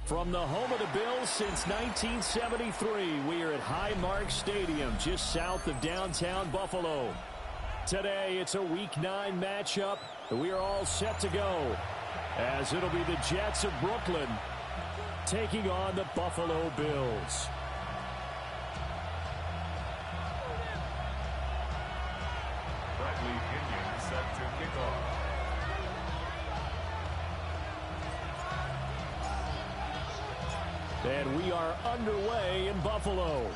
From the home of the Bills since 1973, we are at Highmark Stadium, just south of downtown Buffalo. Today, it's a Week 9 matchup, and we are all set to go, as it'll be the Jets of Brooklyn taking on the Buffalo Bills. Set to kick off. And we are underway in Buffalo.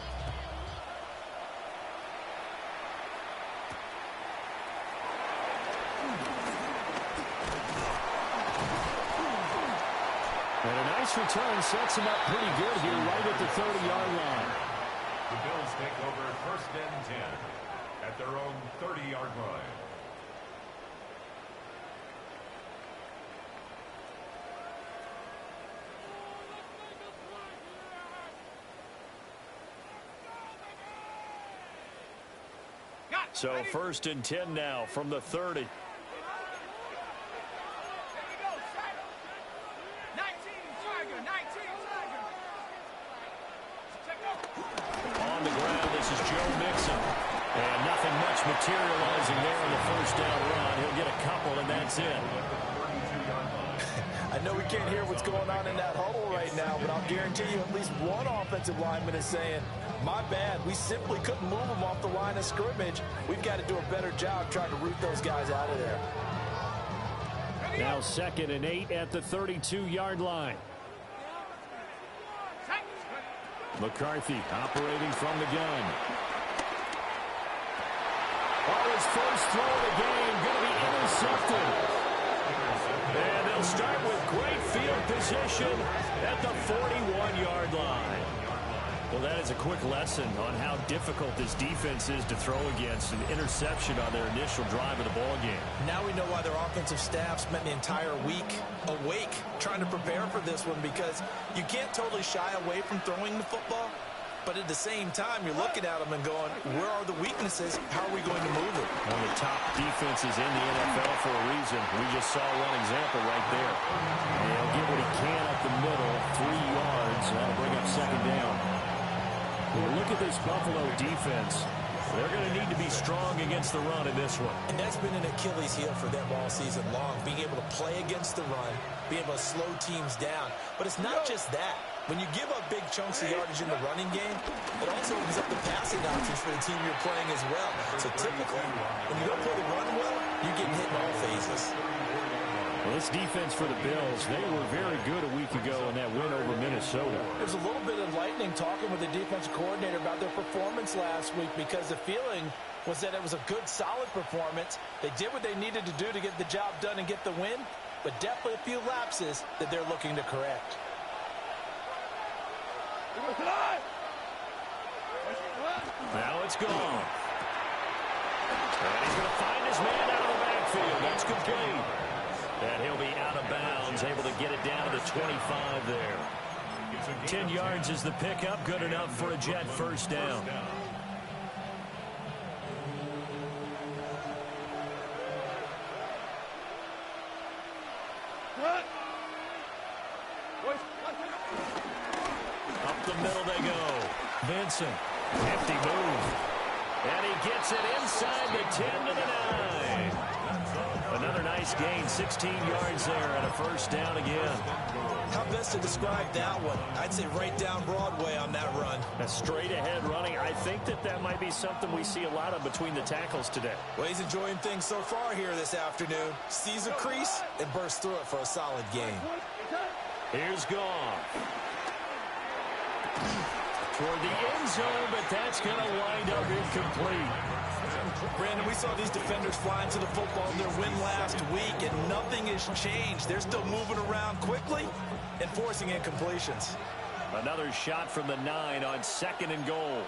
And a nice return sets him up pretty good here right at the 30-yard line. The Bills take over 1st and 10 at their own 30-yard line. So 1st and 10 now from the 30. On the ground, this is Joe Mixon. And nothing much materializing there on the 1st down run. He'll get a couple, and that's it. I know we can't hear what's going on in that huddle right now, but I'll guarantee you at least one offensive lineman is saying, my bad, we simply couldn't move them off the line of scrimmage. We've got to do a better job trying to root those guys out of there. Now 2nd and 8 at the 32-yard line. McCarthy operating from the gun. Oh, his first throw of the game going to be intercepted. And they'll start with great field position at the 41-yard line. Well, that is a quick lesson on how difficult this defense is to throw against. An interception on their initial drive of the ball game. Now we know why their offensive staff spent the entire week awake trying to prepare for this one, because you can't totally shy away from throwing the football. But at the same time, you're looking at them and going, where are the weaknesses? How are we going to move it? One of the top defenses in the NFL for a reason. We just saw one example right there. And he'll get what he can up the middle, 3 yards. That'll bring up 2nd down. Well, look at this Buffalo defense. They're going to need to be strong against the run in this one. And that's been an Achilles heel for them all season long, being able to play against the run, being able to slow teams down. But it's not just that. When you give up big chunks of yardage in the running game, it also opens up the passing options for the team you're playing as well. So typically, when you don't play the run well, you're getting hit in all phases. Well, this defense for the Bills, they were very good a week ago in that win over Minnesota. There's a little bit of lightning talking with the defensive coordinator about their performance last week, because the feeling was that it was a good, solid performance. They did what they needed to do to get the job done and get the win, but definitely a few lapses that they're looking to correct. Now it's gone. And he's going to find his man out of the backfield. That's complete. And he'll be out of bounds, able to get it down to the 25 there. 10 yards is the pickup, good enough for a Jet 1st down. Up the middle they go. Vincent, hefty move. And he gets it inside the 10 to the 9. Another nice gain, 16 yards there and a 1st down again. How best to describe that one? I'd say right down Broadway on that run. A straight ahead running. I think that might be something we see a lot of between the tackles today. Well, he's enjoying things so far here this afternoon. Sees a crease and bursts through it for a solid gain. Here's Goff. Toward the end zone, but that's going to wind up incomplete. Brandon, we saw these defenders flying to the football in their win last week, and nothing has changed. They're still moving around quickly and forcing incompletions. Another shot from the 9 on 2nd and goal.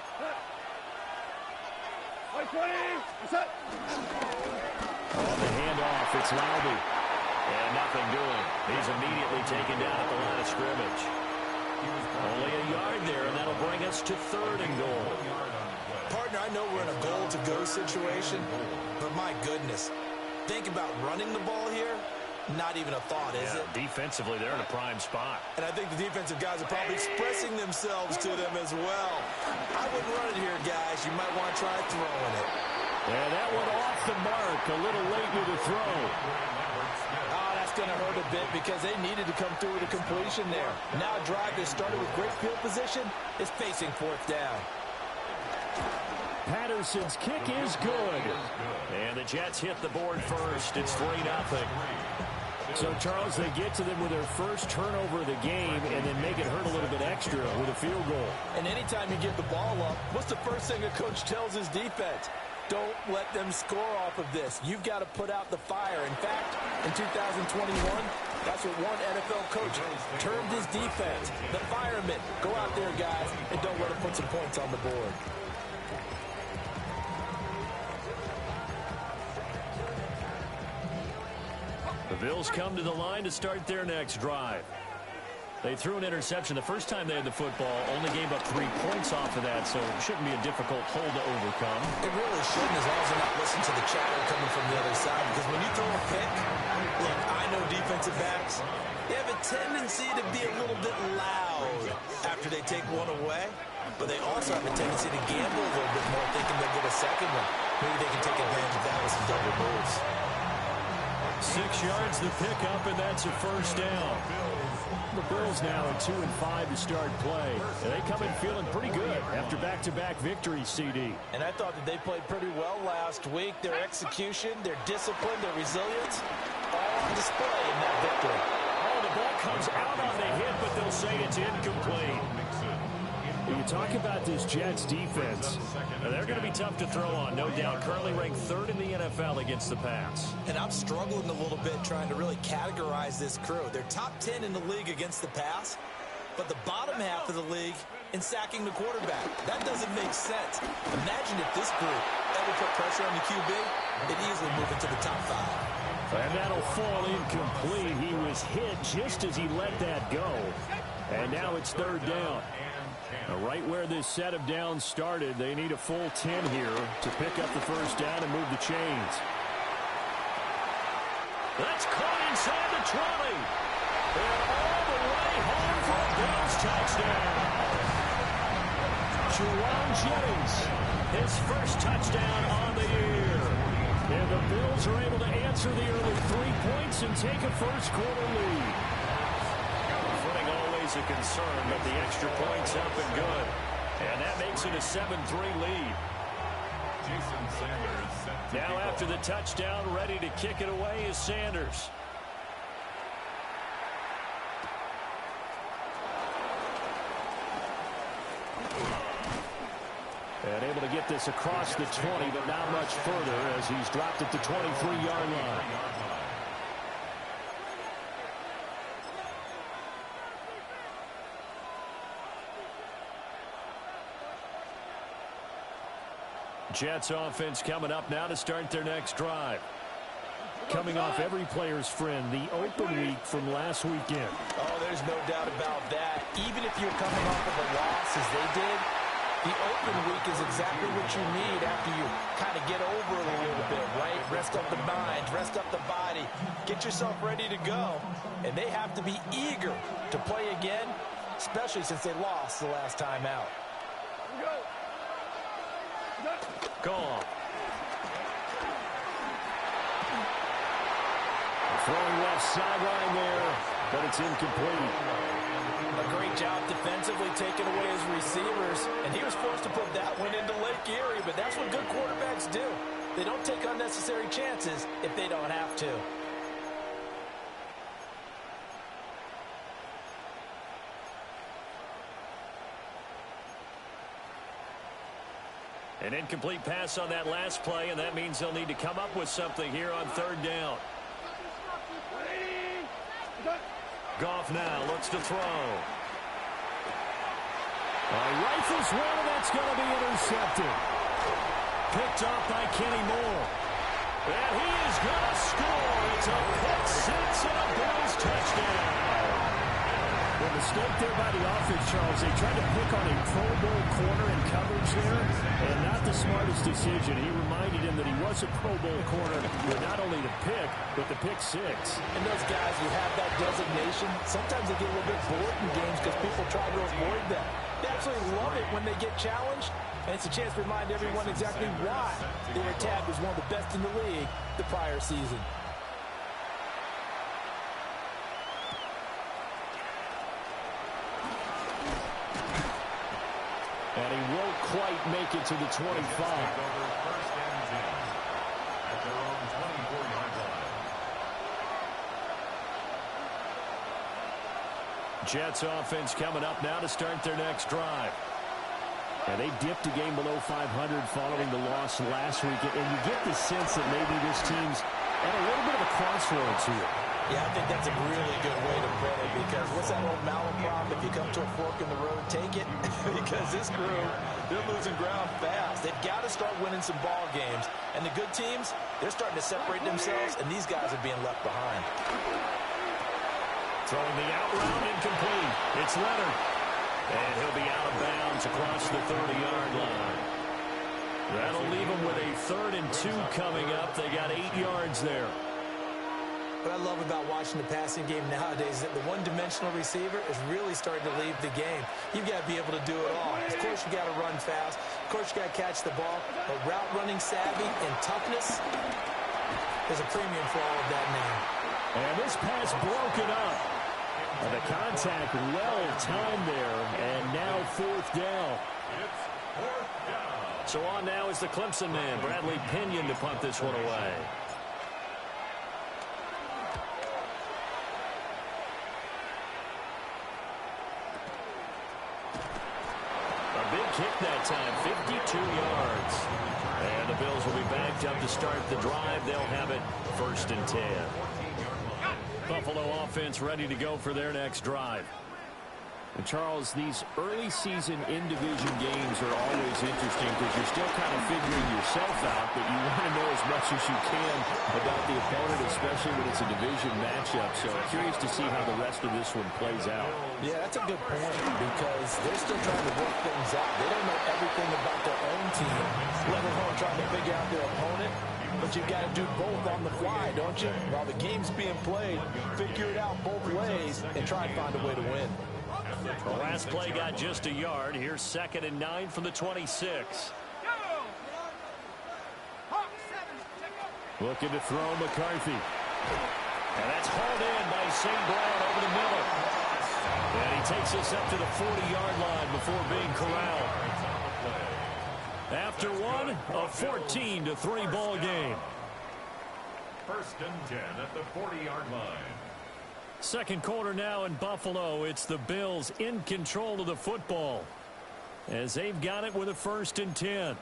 On the handoff, it's Laube. And nothing doing. He's immediately taken down at the line of scrimmage. Only a yard there, and that'll bring us to 3rd and goal. Partner, I know we're in a goal-to-go situation, but my goodness, think about running the ball here. Not even a thought, is it? Defensively, they're in a prime spot. And I think the defensive guys are probably expressing themselves to them as well. I wouldn't run it here, guys. You might want to try throwing it. And that one off the mark, a little late with the throw. Oh, that's going to hurt a bit because they needed to come through with a completion there. Now a drive that started with great field position is facing fourth down. Patterson's kick is good. And the Jets hit the board first. It's 3-0. So, Charles, they get to them with their first turnover of the game and then make it hurt a little bit extra with a field goal. And anytime you give the ball up, what's the first thing a coach tells his defense? Don't let them score off of this. You've got to put out the fire. In fact, in 2021, that's what one NFL coach termed his defense. The firemen. Go out there, guys, and don't let them put some points on the board. The Bills come to the line to start their next drive. They threw an interception the first time they had the football, only gave up 3 points off of that, so it shouldn't be a difficult hole to overcome. It really shouldn't, as long as they're not listening to the chatter coming from the other side, because when you throw a pick, look, I know defensive backs, they have a tendency to be a little bit loud after they take one away, but they also have a tendency to gamble a little bit more, thinking they'll get a second one. Maybe they can take advantage of that with some double moves. 6 yards the pickup, and that's a first down. The Bills now at 2-5 to start play. And they come in feeling pretty good after back-to-back victories, CD. And I thought that they played pretty well last week. Their execution, their discipline, their resilience, all on display in that victory. Oh, the ball comes out on the hit, but they'll say it's incomplete. You talk about this Jets defense. They're going to be tough to throw on, no doubt. Currently ranked 3rd in the NFL against the pass. And I'm struggling a little bit trying to really categorize this crew. They're top 10 in the league against the pass, but the bottom half of the league in sacking the quarterback. That doesn't make sense. Imagine if this group ever put pressure on the QB, it'd easily move into the top 5. And that'll fall incomplete. He was hit just as he let that go. And now it's 3rd down. Right where this set of downs started, they need a full 10 here to pick up the first down and move the chains. That's caught inside the 20. And all the way home for a Bills touchdown. Jerome Jennings, his first touchdown on the year. And the Bills are able to answer the early 3 points and take a first-quarter lead. Footing always a concern, but the extra point's up and good. And that makes it a 7-3 lead. Jason Sanders set to Now after the touchdown, ready to kick it away is Sanders. And able to get this across the 20, but not much further as he's dropped at the 23-yard line. Jets offense coming up now to start their next drive. Coming off every player's friend, the open week from last weekend. Oh, there's no doubt about that. Even if you're coming off of a loss as they did, the open week is exactly what you need after you kind of get over it a little bit, right? Rest up the mind, rest up the body, get yourself ready to go. And they have to be eager to play again, especially since they lost the last time out. Gone. Throwing left sideline there, but it's incomplete. A great job defensively taking away his receivers, and he was forced to put that one into Lake Erie, but that's what good quarterbacks do. They don't take unnecessary chances if they don't have to. An incomplete pass on that last play, and that means they'll need to come up with something here on 3rd down. Goff now looks to throw. Rifles one, and that's going to be intercepted. Picked off by Kenny Moore. And he is going to score. It's a pick six and a Bills touchdown. The mistake there by the offense, Charles, they tried to pick on a Pro Bowl corner in coverage there, and not the the smartest decision. He reminded him that he was a Pro Bowl corner with not only the pick, but the pick six. And those guys who have that designation, sometimes they get a little bit bored in games because people try to avoid them. They absolutely love it when they get challenged, and it's a chance to remind everyone exactly why they were tagged as one of the best in the league the prior season. And he won't quite make it to the 25. First and 10 at their own 24-yard line. Jets offense coming up now to start their next drive. And they dipped a game below 500 following the loss last week. And you get the sense that maybe this team's at a little bit of a crossroads here. Yeah, I think that's a really good way to put it, because what's that old malaprop? If you come to a fork in the road, take it. Because this group, they're losing ground fast. They've got to start winning some ball games. And the good teams, they're starting to separate themselves, and these guys are being left behind. Throwing the out route incomplete. It's Leonard. And he'll be out of bounds across the 30-yard line. That'll leave them with a 3rd and 2 coming up. They got 8 yards there. What I love about watching the passing game nowadays is that the one-dimensional receiver is really starting to leave the game. You've got to be able to do it all. Of course, you got to run fast. Of course, you got to catch the ball. But route running savvy and toughness, there's a premium for all of that now. And this pass broken up. And the contact well timed there. And now 4th down. It's 4th down. So on now is the Clemson man, Bradley Pinion, to punt this one away. Kick that time, 52 yards. And the Bills will be backed up to start the drive. They'll have it 1st and 10. Buffalo offense ready to go for their next drive. And Charles, these early season in-division games are always interesting because you're still kind of figuring yourself out, but you want to know as much as you can about the opponent, especially when it's a division matchup. So curious to see how the rest of this one plays out. Yeah, that's a good point, because they're still trying to work things out. They don't know everything about their own team, let alone trying to figure out their opponent. But you've got to do both on the fly, don't you? While the game's being played, figure it out both ways and try and find a way to win. The last play got just a yard. Here's 2nd and 9 from the 26. Looking to throw McCarthy. And that's hauled in by St. Brown over the middle. And he takes us up to the 40-yard line before being corralled. After one, a 14-3 ball game. 1st and 10 at the 40-yard line. Second quarter now in Buffalo. It's the Bills in control of the football as they've got it with a 1st and 10.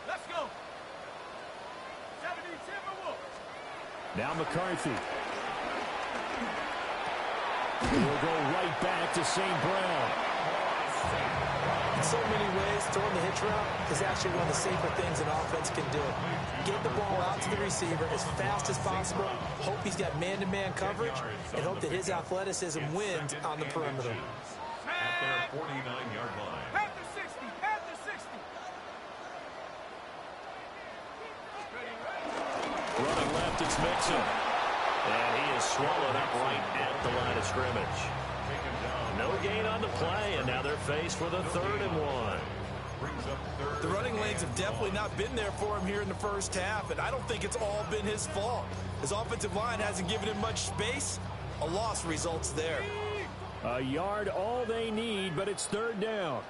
Let's go. Now McCarthy. He'll go right back to St. Brown. In so many ways, throwing the hitch route is actually one of the safer things an offense can do. Get the ball out to the receiver as fast as possible, hope he's got man-to-man coverage, and hope that his athleticism wins on the perimeter. At their 49-yard line. Panther 60, Panther 60. Running left, it's Mixon. And he is swallowed up right at the line of scrimmage. No gain on the play, and now they're faced with a 3rd and 1. The running lanes have definitely not been there for him here in the first half, and I don't think it's all been his fault. His offensive line hasn't given him much space. A loss results there. A yard all they need, but it's 3rd down.